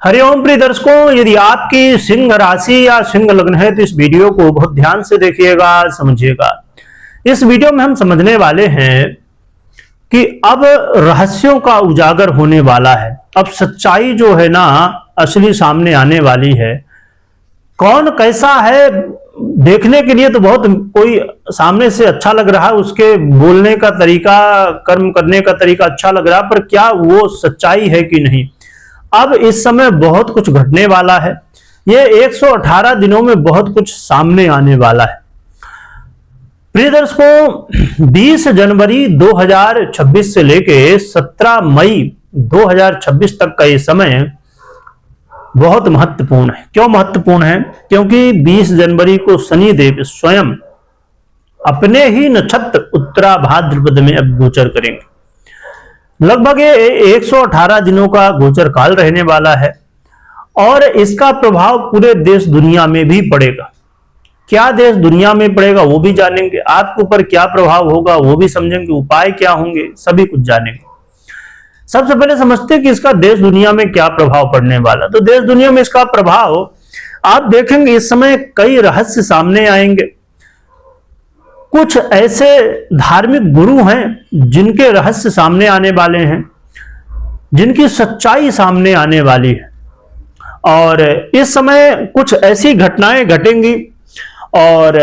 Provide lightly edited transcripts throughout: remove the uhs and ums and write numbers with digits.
हरिओम प्रिय दर्शकों, यदि आपकी सिंह राशि या सिंह लग्न है तो इस वीडियो को बहुत ध्यान से देखिएगा, समझिएगा। इस वीडियो में हम समझने वाले हैं कि अब रहस्यों का उजागर होने वाला है। अब सच्चाई जो है ना असली सामने आने वाली है। कौन कैसा है देखने के लिए तो बहुत कोई सामने से अच्छा लग रहा है, उसके बोलने का तरीका, कर्म करने का तरीका अच्छा लग रहा है, पर क्या वो सच्चाई है कि नहीं। अब इस समय बहुत कुछ घटने वाला है। ये 118 दिनों में बहुत कुछ सामने आने वाला है। प्रिय दर्शकों, 20 जनवरी 2026 से लेके 17 मई 2026 तक का ये समय बहुत महत्वपूर्ण है। क्यों महत्वपूर्ण है? क्योंकि 20 जनवरी को शनिदेव स्वयं अपने ही नक्षत्र उत्तरा भाद्रपद में अब गोचर करेंगे। लगभग 118 दिनों का गोचर काल रहने वाला है और इसका प्रभाव पूरे देश दुनिया में भी पड़ेगा। क्या देश दुनिया में पड़ेगा वो भी जानेंगे, आपके ऊपर क्या प्रभाव होगा वो भी समझेंगे, उपाय क्या होंगे सभी कुछ जानेंगे। सबसे पहले समझते हैं कि इसका देश दुनिया में क्या प्रभाव पड़ने वाला। तो देश दुनिया में इसका प्रभाव आप देखेंगे इस समय कई रहस्य सामने आएंगे। कुछ ऐसे धार्मिक गुरु हैं जिनके रहस्य सामने आने वाले हैं, जिनकी सच्चाई सामने आने वाली है। और इस समय कुछ ऐसी घटनाएं घटेंगी और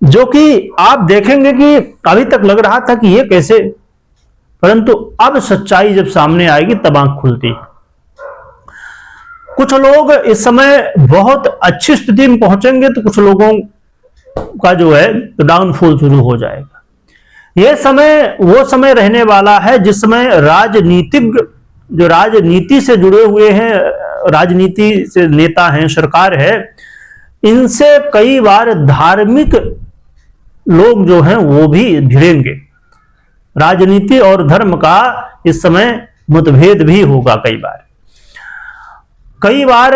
जो कि आप देखेंगे कि अभी तक लग रहा था कि ये कैसे, परंतु अब सच्चाई जब सामने आएगी तब आंख खुलती है। कुछ लोग इस समय बहुत अच्छी स्थिति में पहुंचेंगे तो कुछ लोगों का जो है तो डाउनफॉल शुरू हो जाएगा। यह समय वो समय रहने वाला है जिस समय राजनीतिज्ञ, जो राजनीति से जुड़े हुए हैं, राजनीति से नेता हैं, सरकार है, इनसे कई बार धार्मिक लोग जो हैं वो भी भिड़ेंगे। राजनीति और धर्म का इस समय मतभेद भी होगा। कई बार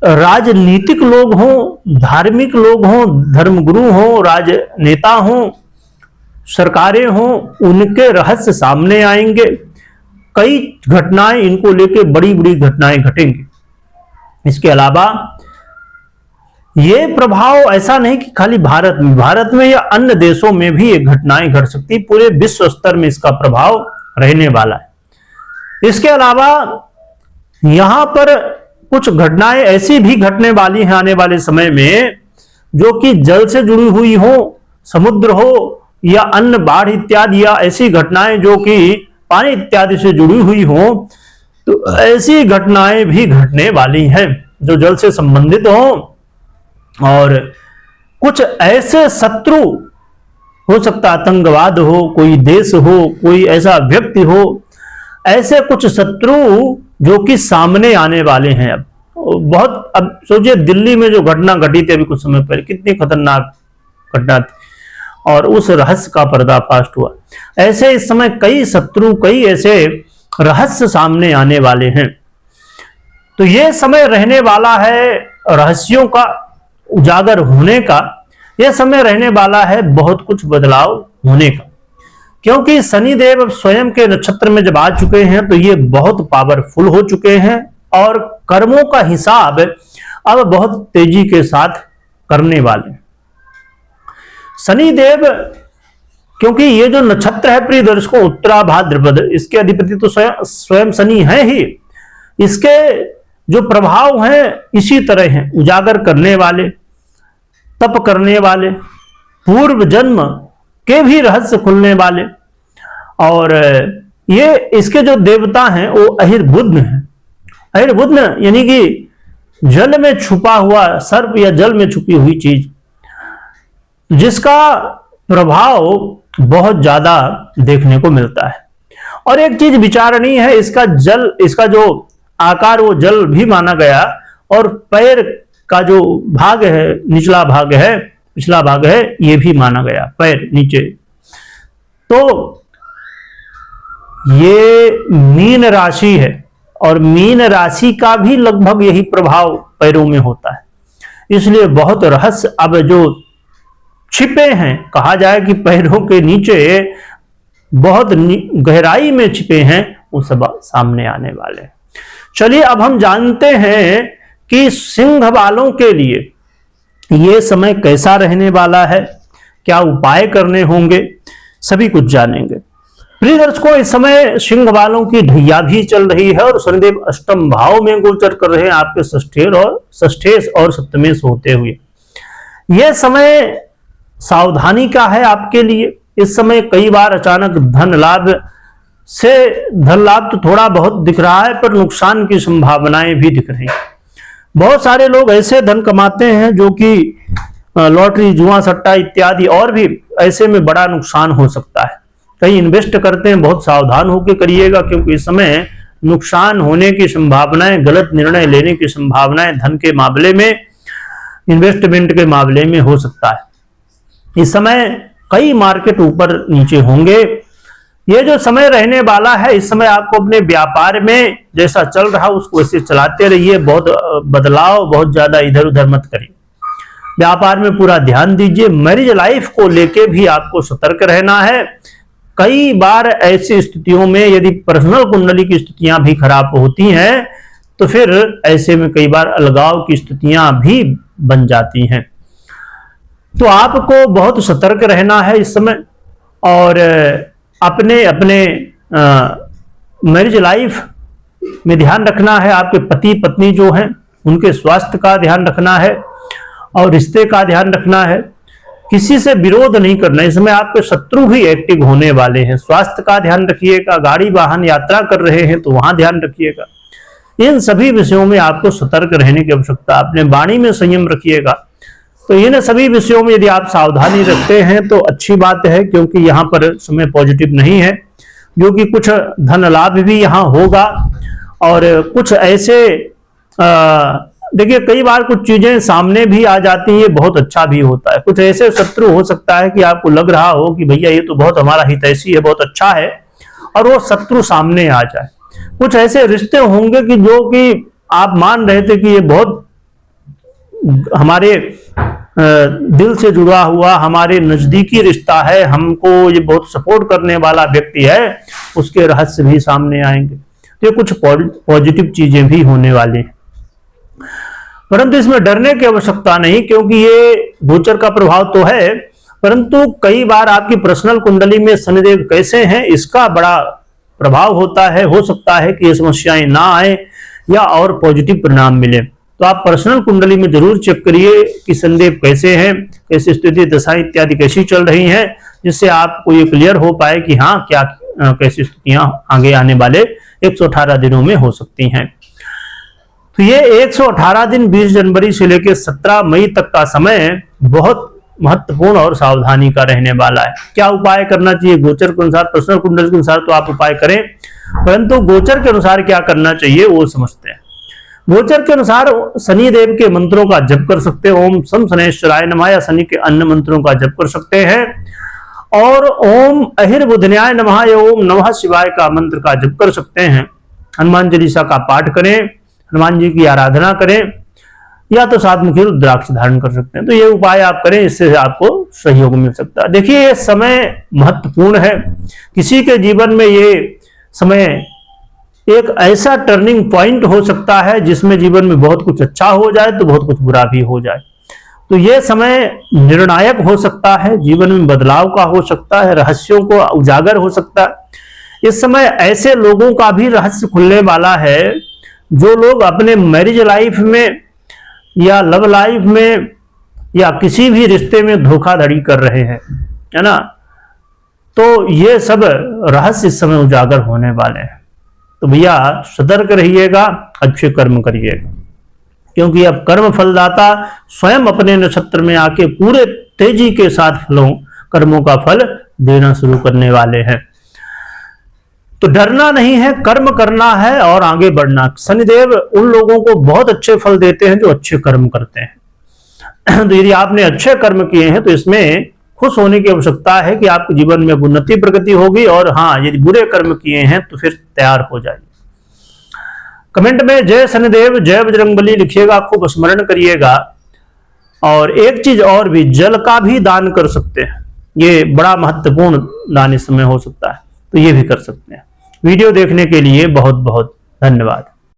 राजनीतिक लोग हों, धार्मिक लोग हों, धर्मगुरु हों, राजनेता हों, सरकारें हों, उनके रहस्य सामने आएंगे। कई घटनाएं इनको लेके बड़ी बड़ी घटनाएं घटेंगी। इसके अलावा ये प्रभाव ऐसा नहीं कि खाली भारत में या अन्य देशों में भी ये घटनाएं घट सकती, पूरे विश्व स्तर में इसका प्रभाव रहने वाला है। इसके अलावा यहां पर कुछ घटनाएं ऐसी भी घटने वाली हैं आने वाले समय में जो कि जल से जुड़ी हुई हो, समुद्र हो या अन्य बाढ़ इत्यादि, या ऐसी घटनाएं जो कि पानी इत्यादि से जुड़ी हुई हो। तो ऐसी घटनाएं भी घटने वाली हैं जो जल से संबंधित हो। और कुछ ऐसे शत्रु हो सकता, आतंकवाद हो, कोई देश हो, कोई ऐसा व्यक्ति हो, ऐसे कुछ शत्रु जो कि सामने आने वाले हैं। अब सोचिए दिल्ली में जो घटना घटी थी अभी कुछ समय पहले, कितनी खतरनाक घटना थी और उस रहस्य का पर्दाफाश हुआ। ऐसे इस समय कई शत्रु, कई ऐसे रहस्य सामने आने वाले हैं। तो ये समय रहने वाला है रहस्यों का उजागर होने का। यह समय रहने वाला है बहुत कुछ बदलाव होने का, क्योंकि शनिदेव अब स्वयं के नक्षत्र में जब आ चुके हैं तो ये बहुत पावरफुल हो चुके हैं और कर्मों का हिसाब अब बहुत तेजी के साथ करने वाले हैं। शनिदेव, क्योंकि ये जो नक्षत्र है प्रिय दर्शकों उत्तरा भाद्रपद, इसके अधिपति तो स्वयं शनि है ही। इसके जो प्रभाव हैं इसी तरह हैं, उजागर करने वाले, तप करने वाले, पूर्व जन्म के भी रहस्य खुलने वाले। और ये इसके जो देवता हैं वो अहिर्बुध हैं। अहिर्बुध यानी कि जल में छुपा हुआ सर्प या जल में छुपी हुई चीज, जिसका प्रभाव बहुत ज्यादा देखने को मिलता है। और एक चीज विचारणीय है, इसका जल, इसका जो आकार वो जल भी माना गया, और पैर का जो भाग है, निचला भाग है, पिछला भाग है, ये भी माना गया, पैर नीचे। तो ये मीन राशि है और मीन राशि का भी लगभग यही प्रभाव पैरों में होता है। इसलिए बहुत रहस्य अब जो छिपे हैं, कहा जाए कि पैरों के नीचे बहुत गहराई में छिपे हैं, वो सब सामने आने वाले हैं। चलिए अब हम जानते हैं कि सिंह वालों के लिए ये समय कैसा रहने वाला है, क्या उपाय करने होंगे, सभी कुछ जानेंगे। प्रिय दर्शकों, इस समय सिंह वालों की ढैया भी चल रही है और शनिदेव अष्टम भाव में गोचर कर रहे हैं आपके षष्ठेश और सप्तमेश होते हुए। यह समय सावधानी का है आपके लिए। इस समय कई बार अचानक धन लाभ तो थोड़ा बहुत दिख रहा है, पर नुकसान की संभावनाएं भी दिख रही हैं। बहुत सारे लोग ऐसे धन कमाते हैं जो कि लॉटरी, जुआ, सट्टा इत्यादि, और भी ऐसे में बड़ा नुकसान हो सकता है। कहीं इन्वेस्ट करते हैं, बहुत सावधान होकर करिएगा, क्योंकि इस समय नुकसान होने की संभावनाएं, गलत निर्णय लेने की संभावनाएं धन के मामले में, इन्वेस्टमेंट के मामले में हो सकता है। इस समय कई मार्केट ऊपर नीचे होंगे। ये जो समय रहने वाला है, इस समय आपको अपने व्यापार में जैसा चल रहा उसको वैसे चलाते रहिए। बहुत बदलाव, बहुत ज्यादा इधर उधर मत करिए। व्यापार में पूरा ध्यान दीजिए। मैरिज लाइफ को लेके भी आपको सतर्क रहना है। कई बार ऐसी स्थितियों में यदि पर्सनल कुंडली की स्थितियां भी खराब होती हैं तो फिर ऐसे में कई बार अलगाव की स्थितियां भी बन जाती हैं। तो आपको बहुत सतर्क रहना है इस समय, और अपने अपने मैरिज लाइफ में ध्यान रखना है। आपके पति पत्नी जो हैं उनके स्वास्थ्य का ध्यान रखना है और रिश्ते का ध्यान रखना है। किसी से विरोध नहीं करना। इस समय आपके शत्रु भी एक्टिव होने वाले हैं। स्वास्थ्य का ध्यान रखिएगा। गाड़ी वाहन यात्रा कर रहे हैं तो वहां ध्यान रखिएगा। इन सभी विषयों में आपको सतर्क रहने की आवश्यकता। अपने वाणी में संयम रखिएगा। तो इन सभी विषयों में यदि आप सावधानी रखते हैं तो अच्छी बात है, क्योंकि यहाँ पर समय पॉजिटिव नहीं है, जो कि कुछ धन लाभ भी यहाँ होगा। और कुछ ऐसे देखिए, कई बार कुछ चीजें सामने भी आ जाती हैं, ये बहुत अच्छा भी होता है। कुछ ऐसे शत्रु हो सकता है कि आपको लग रहा हो कि भैया ये तो बहुत हमारा हितैषी है, बहुत अच्छा है, और वो शत्रु सामने आ जाए। कुछ ऐसे रिश्ते होंगे कि जो कि आप मान रहे थे कि ये बहुत हमारे दिल से जुड़ा हुआ, हमारे नजदीकी रिश्ता है, हमको ये बहुत सपोर्ट करने वाला व्यक्ति है, उसके रहस्य भी सामने आएंगे। तो ये कुछ पॉजिटिव चीजें भी होने वाली हैं, परंतु इसमें डरने की आवश्यकता नहीं, क्योंकि ये गोचर का प्रभाव तो है, परंतु कई बार आपकी पर्सनल कुंडली में शनिदेव कैसे हैं इसका बड़ा प्रभाव होता है। हो सकता है कि ये समस्याएं ना आए या और पॉजिटिव परिणाम मिले। तो आप पर्सनल कुंडली में जरूर चेक करिए कि शनिदेव कैसे हैं, कैसी स्थिति, दशा इत्यादि कैसी चल रही हैं, जिससे आपको ये क्लियर हो पाए कि हाँ क्या कैसी स्थितियां आगे आने वाले 118 दिनों में हो सकती हैं। तो ये 118 दिन 20 जनवरी से लेकर 17 मई तक का समय बहुत महत्वपूर्ण और सावधानी का रहने वाला है। क्या उपाय करना चाहिए गोचर के अनुसार, पर्सनल कुंडली के अनुसार तो आप उपाय करें, परंतु गोचर के अनुसार क्या करना चाहिए वो समझते हैं। गोचर के अनुसार शनि देव के मंत्रों का जप कर सकते हैं। ओम शम शनैश्चराय नमः या शनि के अन्य मंत्रों का जप कर सकते हैं, और ओम अहिर्बुधन्याय नमः या ओम नमः शिवाय का मंत्र का जप कर सकते हैं। हनुमान चालीसा का पाठ करें, हनुमान जी की आराधना करें, या तो सात मुखी रुद्राक्ष धारण कर सकते हैं। तो ये उपाय आप करें, इससे आपको सहयोग मिल सकता है। देखिए, ये समय महत्वपूर्ण है। किसी के जीवन में ये समय एक ऐसा टर्निंग पॉइंट हो सकता है जिसमें जीवन में बहुत कुछ अच्छा हो जाए तो बहुत कुछ बुरा भी हो जाए। तो ये समय निर्णायक हो सकता है, जीवन में बदलाव का हो सकता है, रहस्यों को उजागर हो सकता है। इस समय ऐसे लोगों का भी रहस्य खुलने वाला है जो लोग अपने मैरिज लाइफ में या लव लाइफ में या किसी भी रिश्ते में धोखाधड़ी कर रहे हैं, है ना। तो ये सब रहस्य इस समय उजागर होने वाले हैं। तो भैया सतर्क रहिएगा, अच्छे कर्म करिएगा, क्योंकि अब कर्म फलदाता स्वयं अपने नक्षत्र में आके पूरे तेजी के साथ कर्मों का फल देना शुरू करने वाले हैं। तो डरना नहीं है, कर्म करना है और आगे बढ़ना। शनिदेव उन लोगों को बहुत अच्छे फल देते हैं जो अच्छे कर्म करते हैं। तो यदि आपने अच्छे कर्म किए हैं तो इसमें खुश होने की आवश्यकता है कि आपके जीवन में उन्नति प्रगति होगी, और हाँ, यदि बुरे कर्म किए हैं तो फिर तैयार हो जाइए। कमेंट में जय शनिदेव जय बजरंगबली लिखिएगा, खूब स्मरण करिएगा। और एक चीज और भी, जल का भी दान कर सकते हैं। ये बड़ा महत्वपूर्ण दान इस समय हो सकता है, तो ये भी कर सकते हैं। वीडियो देखने के लिए बहुत बहुत धन्यवाद।